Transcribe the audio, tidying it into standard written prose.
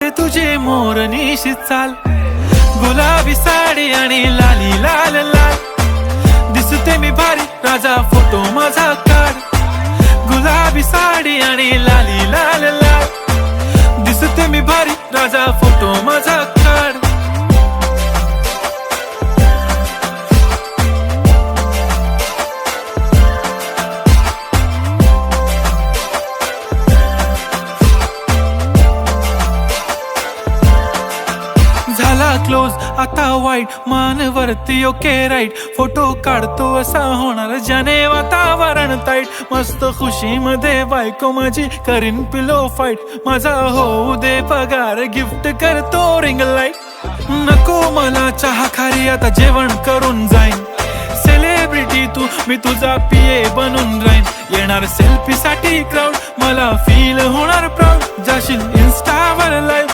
आवडते तुझे मोरनीशी चाल, गुलाबी साडी आणि लाली लाल लाल. दिसते मी भारी राजा फोटो माझा काढ, गुलाबी साडी आणि लाली लाल लाल. दिसते मी भारी राजा फोटो माझा काढ. झाला क्लोज आता वाईट, मान वरती ओके राईट. फोटो काढतो असा होणार ज्याने वातावरण ताईट. मस्त खुशी मध्ये बायको माझी करीन पिलो फाईट. माझा होऊ दे पगार, गिफ्ट करतो रिंग लाईट. नको मला चहा खारी, आता जेवण करून जाईन. सेलिब्रिटी तू, मी तुझा पिये बनून राहीन. येणार सेल्फी साठी क्राऊड, मला फील होणार प्राऊड. जाशील इन्स्टावर लाईव्ह,